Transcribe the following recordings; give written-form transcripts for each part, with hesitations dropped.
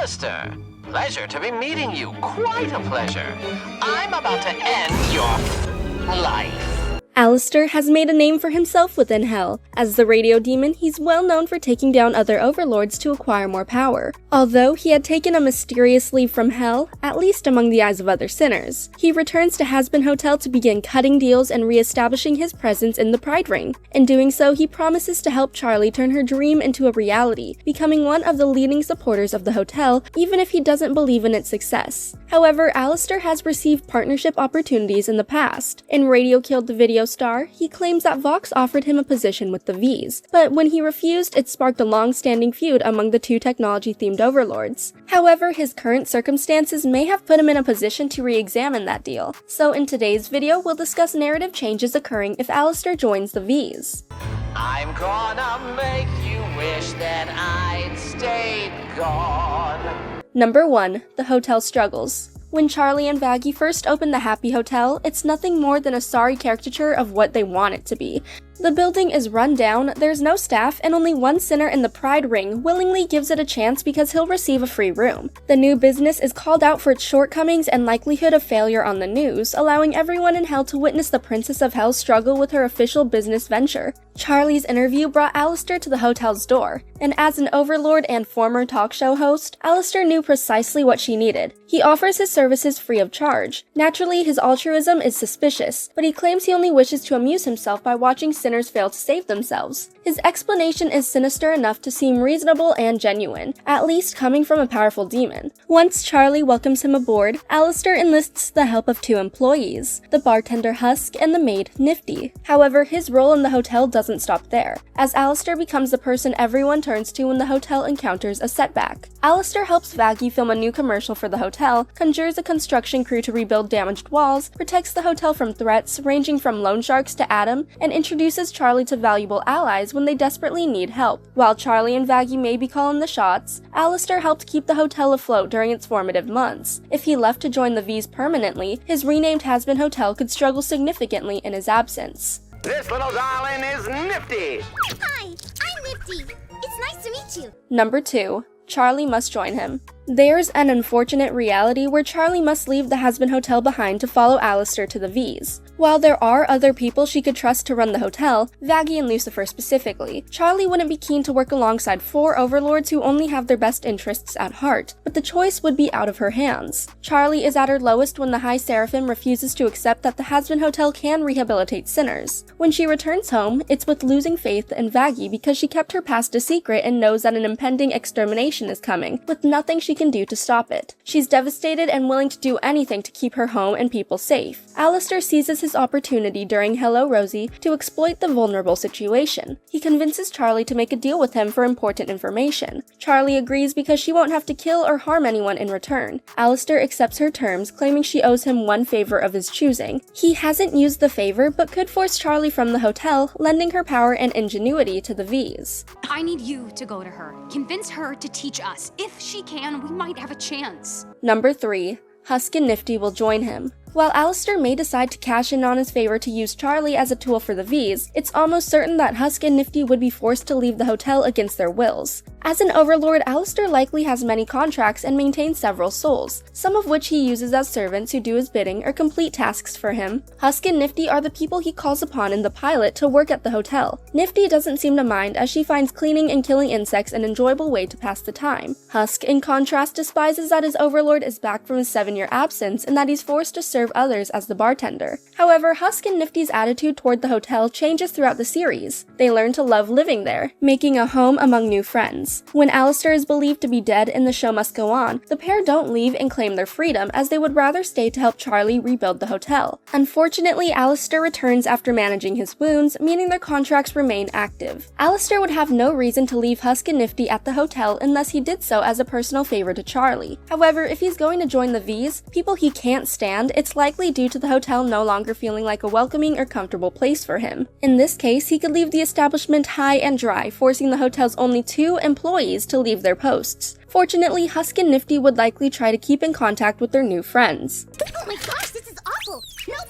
Alastor, pleasure to be meeting you. Quite a pleasure. I'm about to end your life. Alastor has made a name for himself within Hell. As the radio demon, he's well known for taking down other overlords to acquire more power. Although he had taken a mysterious leave from Hell, at least among the eyes of other sinners, he returns to Hazbin Hotel to begin cutting deals and re-establishing his presence in the Pride Ring. In doing so, he promises to help Charlie turn her dream into a reality, becoming one of the leading supporters of the hotel, even if he doesn't believe in its success. However, Alastor has received partnership opportunities in the past. In Radio Killed the Video Star, he claims that Vox offered him a position with the Vees, but when he refused, it sparked a long-standing feud among the two technology-themed overlords. However, his current circumstances may have put him in a position to re-examine that deal. So in today's video, we'll discuss narrative changes occurring if Alastor joins the Vees. I'm gonna make you wish that I'd stayed gone. Number 1. The Hotel Struggles. When Charlie and Vaggie first open the Happy Hotel, it's nothing more than a sorry caricature of what they want it to be. The building is run down, there's no staff, and only one sinner in the Pride Ring willingly gives it a chance because he'll receive a free room. The new business is called out for its shortcomings and likelihood of failure on the news, allowing everyone in Hell to witness the Princess of Hell struggle with her official business venture. Charlie's interview brought Alastor to the hotel's door, and as an overlord and former talk show host, Alastor knew precisely what she needed. He offers his services free of charge. Naturally, his altruism is suspicious, but he claims he only wishes to amuse himself by watching sinners fail to save themselves. His explanation is sinister enough to seem reasonable and genuine, at least coming from a powerful demon. Once Charlie welcomes him aboard, Alastor enlists the help of two employees, the bartender Husk and the maid Nifty. However, his role in the hotel doesn't stop there, as Alastor becomes the person everyone turns to when the hotel encounters a setback. Alastor helps Vaggie film a new commercial for the hotel, conjures a construction crew to rebuild damaged walls, protects the hotel from threats ranging from loan sharks to Adam, and introduces Charlie to valuable allies when they desperately need help. While Charlie and Vaggie may be calling the shots, Alastor helped keep the hotel afloat during its formative months. If he left to join the Vees permanently, his renamed Hazbin Hotel could struggle significantly in his absence. This little darling is nifty. Hi, I'm Nifty. It's nice to meet you. Number 2. Charlie must join him. There's an unfortunate reality where Charlie must leave the Hazbin Hotel behind to follow Alastor to the Vees. While there are other people she could trust to run the hotel, Vaggie and Lucifer specifically, Charlie wouldn't be keen to work alongside 4 overlords who only have their best interests at heart, but the choice would be out of her hands. Charlie is at her lowest when the High Seraphim refuses to accept that the Hazbin Hotel can rehabilitate sinners. When she returns home, it's with losing faith in Vaggie because she kept her past a secret and knows that an impending extermination is coming, with nothing she can do to stop it. She's devastated and willing to do anything to keep her home and people safe. Alastor seizes his opportunity during Hello Rosie to exploit the vulnerable situation. He convinces Charlie to make a deal with him for important information. Charlie agrees because she won't have to kill or harm anyone in return. Alastor accepts her terms, claiming she owes him one favor of his choosing. He hasn't used the favor, but could force Charlie from the hotel, lending her power and ingenuity to the Vees. I need you to go to her. Convince her to teach us. If she can, we might have a chance. Number 3. Husk and Nifty will join him. While Alastor may decide to cash in on his favor to use Charlie as a tool for the Vees, it's almost certain that Husk and Nifty would be forced to leave the hotel against their wills. As an overlord, Alastor likely has many contracts and maintains several souls, some of which he uses as servants who do his bidding or complete tasks for him. Husk and Nifty are the people he calls upon in the pilot to work at the hotel. Nifty doesn't seem to mind as she finds cleaning and killing insects an enjoyable way to pass the time. Husk, in contrast, despises that his overlord is back from his 7-year absence and that he's forced to serve others as the bartender. However, Husk and Nifty's attitude toward the hotel changes throughout the series. They learn to love living there, making a home among new friends. When Alastor is believed to be dead and the show must go on, the pair don't leave and claim their freedom as they would rather stay to help Charlie rebuild the hotel. Unfortunately, Alastor returns after managing his wounds, meaning their contracts remain active. Alastor would have no reason to leave Husk and Nifty at the hotel unless he did so as a personal favor to Charlie. However, if he's going to join the Vees, people he can't stand, it's likely due to the hotel no longer feeling like a welcoming or comfortable place for him. In this case, he could leave the establishment high and dry, forcing the hotel's only 2 employees to leave their posts. Fortunately, Husk and Nifty would likely try to keep in contact with their new friends. Oh my gosh, this is awful. Nope.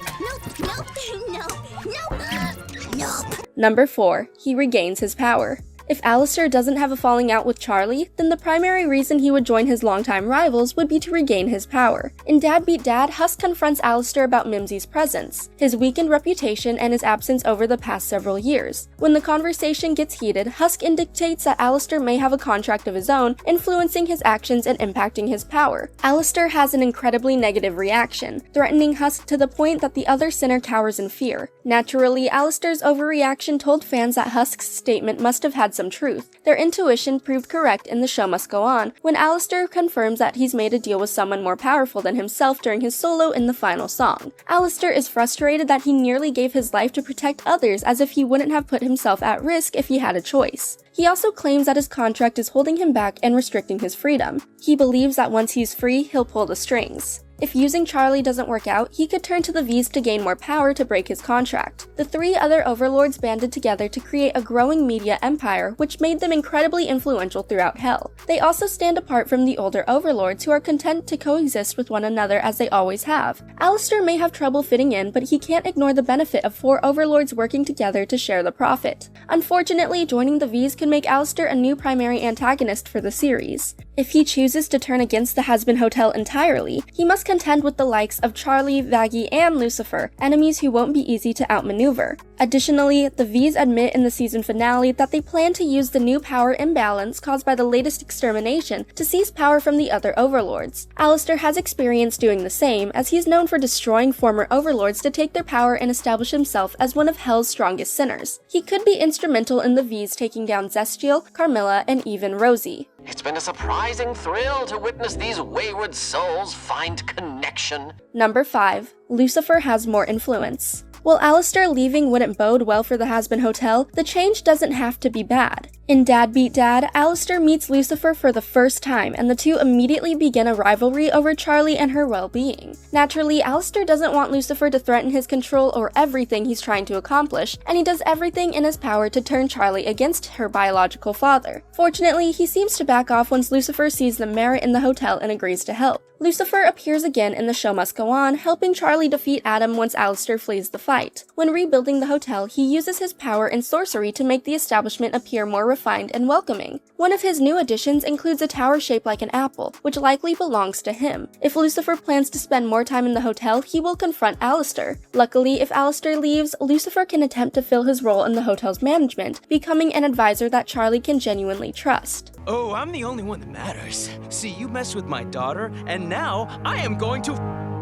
Number 4. He regains his power. If Alastor doesn't have a falling out with Charlie, then the primary reason he would join his longtime rivals would be to regain his power. In Dad Beat Dad, Husk confronts Alastor about Mimsy's presence, his weakened reputation, and his absence over the past several years. When the conversation gets heated, Husk indicates that Alastor may have a contract of his own, influencing his actions and impacting his power. Alastor has an incredibly negative reaction, threatening Husk to the point that the other sinner cowers in fear. Naturally, Alastor's overreaction told fans that Husk's statement must have had some truth. Their intuition proved correct in The Show Must Go On, when Alastor confirms that he's made a deal with someone more powerful than himself during his solo in the final song. Alastor is frustrated that he nearly gave his life to protect others, as if he wouldn't have put himself at risk if he had a choice. He also claims that his contract is holding him back and restricting his freedom. He believes that once he's free, he'll pull the strings. If using Charlie doesn't work out, he could turn to the Vees to gain more power to break his contract. The three other Overlords banded together to create a growing media empire, which made them incredibly influential throughout Hell. They also stand apart from the older Overlords, who are content to coexist with one another as they always have. Alastor may have trouble fitting in, but he can't ignore the benefit of four Overlords working together to share the profit. Unfortunately, joining the Vees could make Alastor a new primary antagonist for the series. If he chooses to turn against the Hazbin Hotel entirely, he must contend with the likes of Charlie, Vaggie, and Lucifer, enemies who won't be easy to outmaneuver. Additionally, the Vees admit in the season finale that they plan to use the new power imbalance caused by the latest extermination to seize power from the other Overlords. Alastor has experience doing the same, as he's known for destroying former Overlords to take their power and establish himself as one of Hell's strongest sinners. He could be instrumental in the Vees taking down Zestiel, Carmilla, and even Rosie. It's been a surprising thrill to witness these wayward souls find connection. Number 5. Lucifer has more influence. While Alastor leaving wouldn't bode well for the Hazbin Hotel, the change doesn't have to be bad. In Dad Beat Dad, Alastor meets Lucifer for the first time, and the two immediately begin a rivalry over Charlie and her well-being. Naturally, Alastor doesn't want Lucifer to threaten his control or everything he's trying to accomplish, and he does everything in his power to turn Charlie against her biological father. Fortunately, he seems to back off once Lucifer sees the merit in the hotel and agrees to help. Lucifer appears again in The Show Must Go On, helping Charlie defeat Adam once Alastor flees the fight. When rebuilding the hotel, he uses his power and sorcery to make the establishment appear more refined and welcoming. One of his new additions includes a tower shaped like an apple, which likely belongs to him. If Lucifer plans to spend more time in the hotel, he will confront Alastor. Luckily, if Alastor leaves, Lucifer can attempt to fill his role in the hotel's management, becoming an advisor that Charlie can genuinely trust. Oh, I'm the only one that matters. See, you messed with my daughter, and now I am going to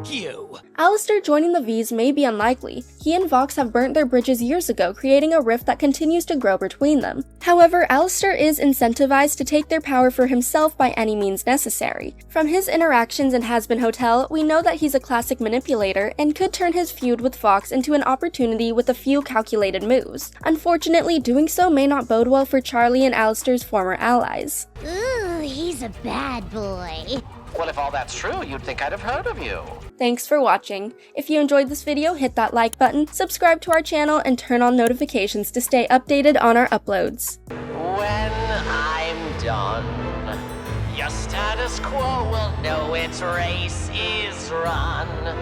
you. Alastor joining the Vees may be unlikely. He and Vox have burnt their bridges years ago, creating a rift that continues to grow between them. However, Alastor is incentivized to take their power for himself by any means necessary. From his interactions in Hazbin Hotel, we know that he's a classic manipulator and could turn his feud with Vox into an opportunity with a few calculated moves. Unfortunately, doing so may not bode well for Charlie and Alastor's former allies. Ooh, he's a bad boy. Well, if all that's true, you'd think I'd have heard of you. Thanks for watching. If you enjoyed this video, hit that like button, subscribe to our channel, and turn on notifications to stay updated on our uploads. When I'm done, your status quo will know its race is run.